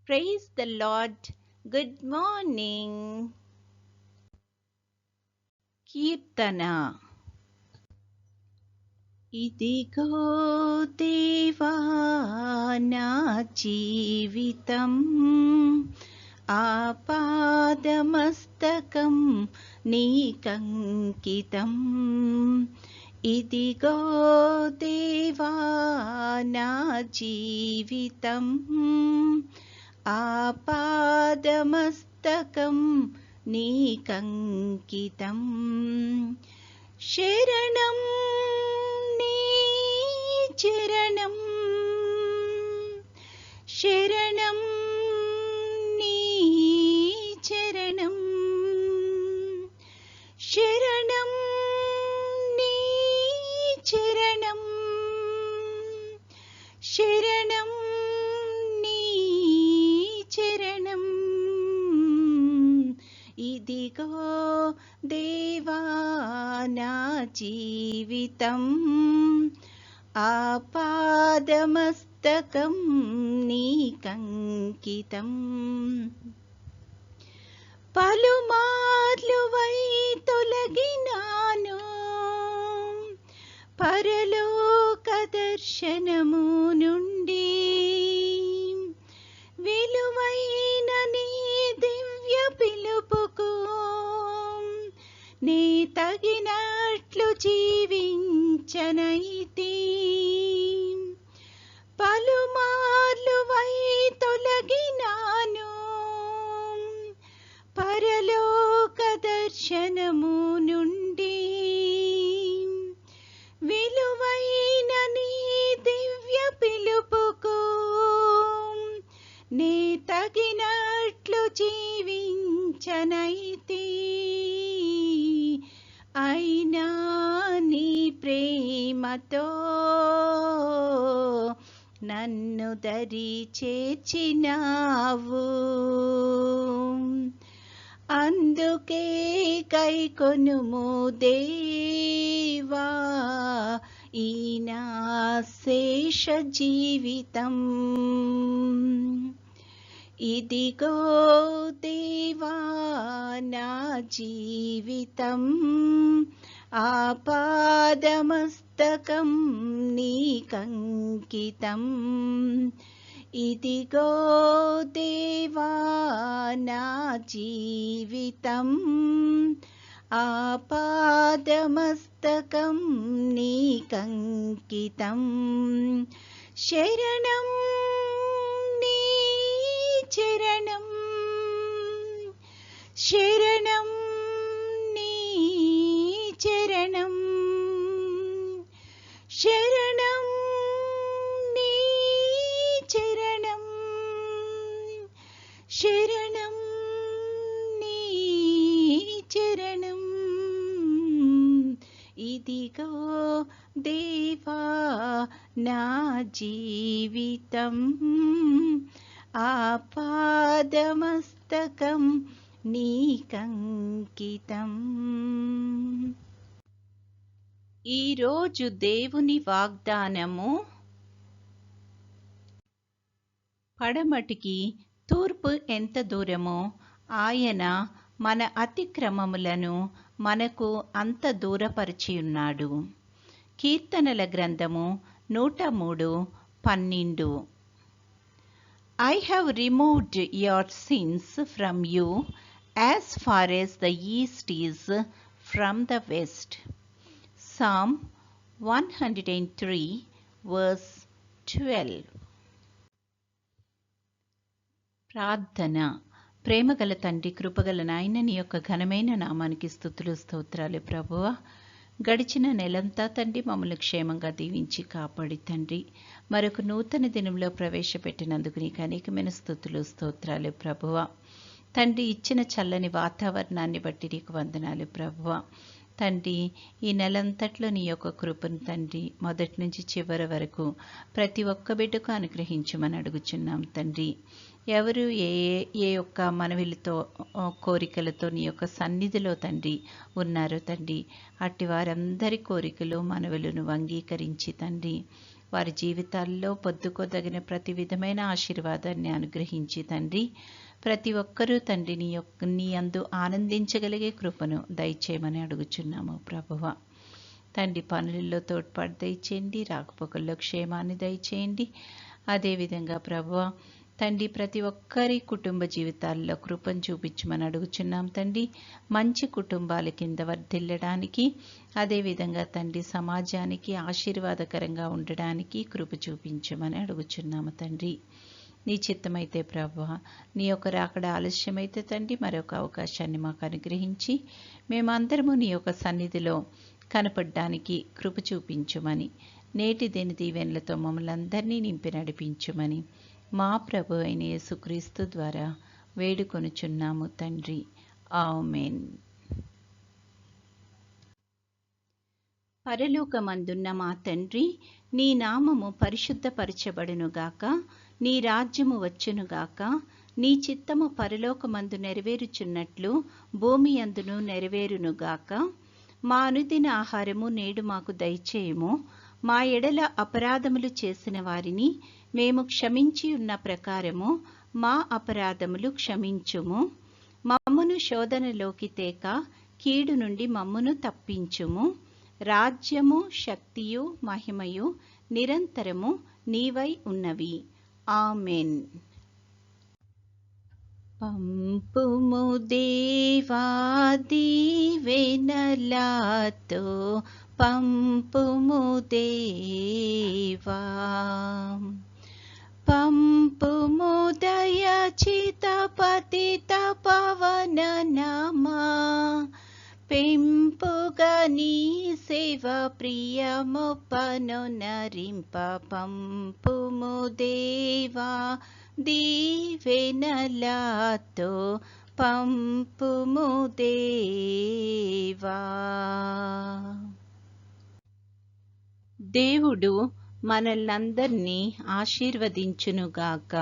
Praise the Lord. Good morning. Kirtana. ఇదిగో దేవా నా జీవితం ఆపాదమస్తకం నీకంకితం. ఇదిగో దేవా నా జీవితం ఆపాదమస్తకం నీకంకితం. శరణం నీ చరణం, శరణం నీ చరణం, శరణం నీ చరణం, శరణం నీ చరణం. ఇదిగో దేవా నా జీవితం ఆపాదమస్తకం నీకంకితం. పలుమార్లు వై తొలగినాను పరలోక దర్శనము నుండి, విలువైన నీ దివ్య పిలుపుకు నీ తగినట్లు జీవించనైతి. పలుమార్లు వై తొలగినాను పరలోక దర్శనము నుండి, విలువైన నీ దివ్య పిలుపుకు నీ తగినట్లు జీవించనైతి. అయినా నీ ప్రేమతో నన్ను దరి చేర్చినావు, అందుకే కైకొనుము దేవా ఈ నా శేష జీవితం. ఇదిగో దేవా నా జీవితం ఆపాదమస్తకం నీకంకితం. ఇదిగో దేవా నా జీవితం ఆపాదమస్తకం నీకంకితం. శరణం నీ చరణం, శరణం నీ చరణం, శరణం నీ చరణం, శరణం నీ చరణం. ఇదిగో దేవా నా జీవితం ఆపాదమస్తకం నీకంకితం. ఈరోజు దేవుని వాగ్దానము, పడమటికి తూర్పు ఎంత దూరమో ఆయన మన అతిక్రమములను మనకు అంత దూరపరిచియున్నాడు. కీర్తనల గ్రంథము 103:12. I have removed your sins from you as far as the east is from the west. Psalm 103:12. ప్రార్థన. ప్రేమగల తండ్రి, కృపగల నాయన, నీ యొక్క ఘనమైన నామానికి స్తుతులు స్తోత్రాలు ప్రభువా. గడిచిన నెలంతా తండ్రి మమ్మల్ని క్షేమంగా దీవించి కాపాడి తండ్రి మరొక నూతన దినంలో ప్రవేశపెట్టినందుకు నీకు అనేకమైన స్తుతులు స్తోత్రాలు ప్రభువా. తండ్రి, ఇచ్చిన చల్లని వాతావరణాన్ని బట్టి నీకు వందనాలు ప్రభువా. తండ్రి, ఈ నెలంతట్లో నీ యొక్క కృపను తండ్రి మొదటి నుంచి చివరి వరకు ప్రతి ఒక్క బిడ్డకు అనుగ్రహించమని అడుగుచున్నాం తండ్రి. ఎవరు ఏ ఏ యొక్క మనవిలతో కోరికలతో నీ యొక్క సన్నిధిలో తండ్రి ఉన్నారో తండ్రి, అట్టి వారందరి కోరికలు మనవులను అంగీకరించి తండ్రి వారి జీవితాల్లో పొద్దుకోదగిన ప్రతి విధమైన ఆశీర్వాదాన్ని అనుగ్రహించి తండ్రి, ప్రతి ఒక్కరూ తండ్రి నీ యందు ఆనందించగలిగే కృపను దయచేయమని అడుగుచున్నాము ప్రభువా. తండ్రి, పనులలో తోడ్పాటు దయచేయండి, రాకపోకల్లో క్షేమాన్ని దయచేయండి. అదేవిధంగా ప్రభువా తండ్రి, ప్రతి ఒక్కరి కుటుంబ జీవితాల్లో కృపను చూపించమని అడుగుచున్నాం తండ్రి. మంచి కుటుంబాల కింద వర్ధిల్లడానికి, అదేవిధంగా తండ్రి సమాజానికి ఆశీర్వాదకరంగా ఉండడానికి కృప చూపించమని అడుగుచున్నాము తండ్రి. నీ చిత్తమైతే ప్రభువా, నీ యొక్క రాకడ ఆలస్యమైతే తండ్రి మరొక అవకాశాన్ని మాకు అనుగ్రహించి మేమందరము నీ యొక్క సన్నిధిలో కనపడడానికి కృప చూపించుమని, నేటి దిన దీవెనలతో మమ్మల్ని అందరినీ నింపి నడిపించుమని మా ప్రభు అయిన యేసుక్రీస్తు ద్వారా వేడుకొనుచున్నాము తండ్రి. ఆమేన్. పరలోకమందున్న మా తండ్రి, నీ నామము పరిశుద్ధపరచబడునుగాక, నీ రాజ్యము వచ్చునుగాక, నీ చిత్తము పరలోకమందు నెరవేరుచున్నట్లు భూమి అందును నెరవేరునుగాక. మా అనుదిన ఆహారము నేడు మాకు దయచేయము. మా ఎడల అపరాధములు చేసిన వారిని మేము క్షమించి ఉన్న ప్రకారము మా అపరాధములు క్షమించుము. మమ్మును శోధనలోకి తేక కీడు నుండి మమ్మును తప్పించుము. రాజ్యము, శక్తియు, మహిమయు నిరంతరము నీవై ఉన్నవి. ఆమెన్. పంపుము దేవా దీవెనలతో, పంపుము దేవా. పంపుము దయచిత పతిత పవన నామా, పెంపుగా నీ సేవ ప్రియమొప్పను నరింప. పంపుము దేవా దీవెనలతో, పంపుము దేవా. దేవుడు మనల్నందరినీ ఆశీర్వదించునుగాక.